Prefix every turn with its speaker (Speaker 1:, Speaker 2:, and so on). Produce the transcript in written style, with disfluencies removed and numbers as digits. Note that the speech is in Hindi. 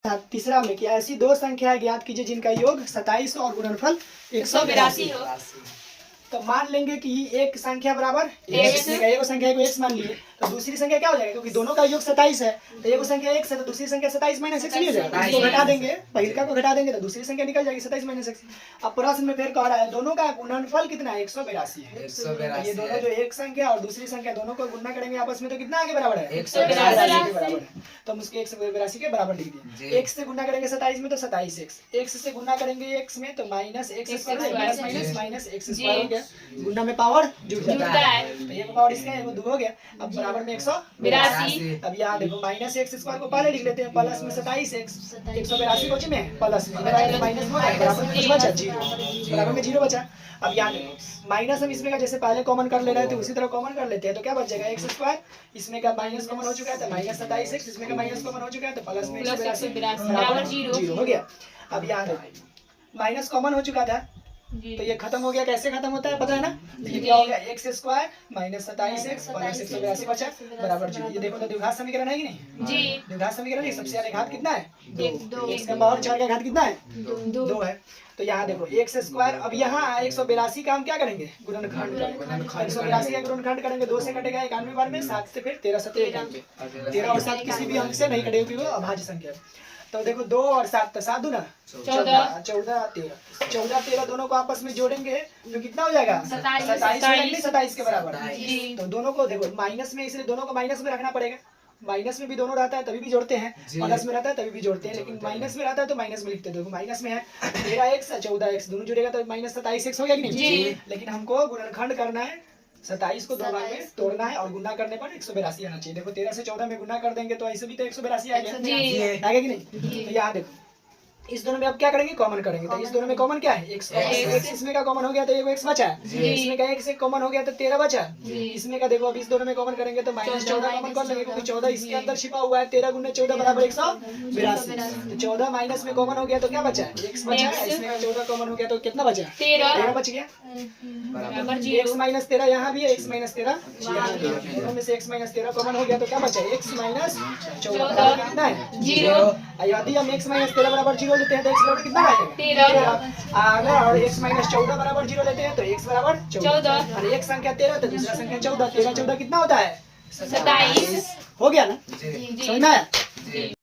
Speaker 1: तीसरा में क्या ऐसी दो संख्या ज्ञात कीजिए जिनका योग 27 और गुणनफल 182 हो। तो मान लेंगे कि एक संख्या बराबर x, एक संख्या को x मान लिए तो दूसरी संख्या क्या हो जाएगा, क्योंकि दोनों का योग 27 है तो एक संख्या x है तो दूसरी संख्या 27 माइनस x नहीं हो जाएगा, इसको घटा देंगे, पहले को घटा देंगे तो दूसरी संख्या निकल जाएगी 27 माइनस x। अब प्रश्न में फिर कह रहा है दोनों का गुणनफल कितना है, 182 है। ये दोनों जो एक संख्या और दूसरी संख्या दोनों को गुणा करेंगे आपस में तो कितना आगे बराबर है, 182 के बराबर है। तो हम उसके 182 के बराबर लिख दिए। x से गुणा करेंगे 27 में तो 27x, x से गुणा करेंगे x में तो minus x square minus x square हो गया, गुणा में पावर जुड़ जाता है तो एक पावर इसका है वो 2 हो गया। अब बराबर में 182। अब यहाँ देखो माइनस x स्क्वायर को पहले लिख लेते हैं, प्लस में 27x 182 बचे में प्लस में माइनस में बराबर में कुछ बचा 0, बराबर में 0 बचा। अब यहाँ देखो माइनस हम इसमें का जैसे पहले कॉमन कर ले रहे थे उसी तरह कॉमन कर लेते हैं तो क्या बच जाएगा x स्क्वायर, इसमें का माइनस कॉमन हो चुका है तो माइनस 27x, इसमें का माइनस कॉमन हो चुका है तो प्लस में 182 बराबर 0 हो गया। अब यहाँ देखो माइनस कॉमन हो चुका था तो ये खत्म हो गया, कैसे खत्म होता है पता है ना, ये क्या हो गया x square minus 27x plus 182 बचा बराबर 0। ये देखो तो द्विघात समीकरण है कि नहीं जी, द्विघात समीकरण है। सबसे ज्यादा घात कितना है 2, x का पावर 4 का घात कितना है 2 है। तो यहाँ देखो x स्क्वायर, अब यहाँ 182 का हम क्या करेंगे गुणनखंड करेंगे, 182 का गुणनखंड करेंगे 2 से कटेगा 91 बार में 7 से फिर 13 7 13 और 7 किसी भी अंक से नहीं कटेगा क्योंकि वो अभाज्य संख्या। तो देखो 2 और 7 तो 7 दूना 14 14 13 दोनों को आपस में जोड़ेंगे तो कितना हो जाएगा 27 के बराबर। तो दोनों को देखो माइनस में, इसलिए दोनों को माइनस में रखना पड़ेगा, माइनस में भी दोनों रहता है तभी भी जोड़ते हैं, प्लस में रहता है तभी भी जोड़ते हैं, लेकिन माइनस में रहता है तो माइनस में लिखते हैं। देखो माइनस में है 13x 14x दोनों जुड़ेगा तो माइनस 27x हो गया कि नहीं, लेकिन हमको गुणनखंड करना है 27 को 2 भाग में तोड़ना है और गुना करने पर 182 आना चाहिए। देखो 13 से 14 में गुना कर देंगे तो ऐसे भी तो 182 आएगा कि नहीं। तो यहाँ देखो इस दोनों में अब क्या करेंगे कॉमन करेंगे, तो इस दोनों में कॉमन क्या है x, इसमें का कॉमन हो गया तो ये x बचा, इसमें का x कॉमन हो गया तो 13 बचा, इसमें का देखो अब इस दोनों में कॉमन करेंगे तो माइनस 14 कॉमन कर लेंगे क्योंकि 14 इसके अंदर छिपा हुआ है, 13 गुना 14 बराबर 182। तो 14 माइनस में कॉमन हो गया तो क्या बचा x बचा, इसमें का 14 कॉमन हो गया तो कितना बचा 13 बच गया। x माइनस 13 यहाँ भी है, x माइनस 13 दोनों में से x माइनस 13 कॉमन हो गया तो क्या बचा x माइनस 14 कितना है 0। यदि हम x माइनस 13 बराबर 0 लेते हैं तो x बराबर कितना आएगा 13, और x माइनस 14 बराबर 0 लेते हैं तो x बराबर 14, और एक संख्या 13 तो दूसरा संख्या 14, 13 14 कितना होता है 27 हो गया ना, समझ में आया।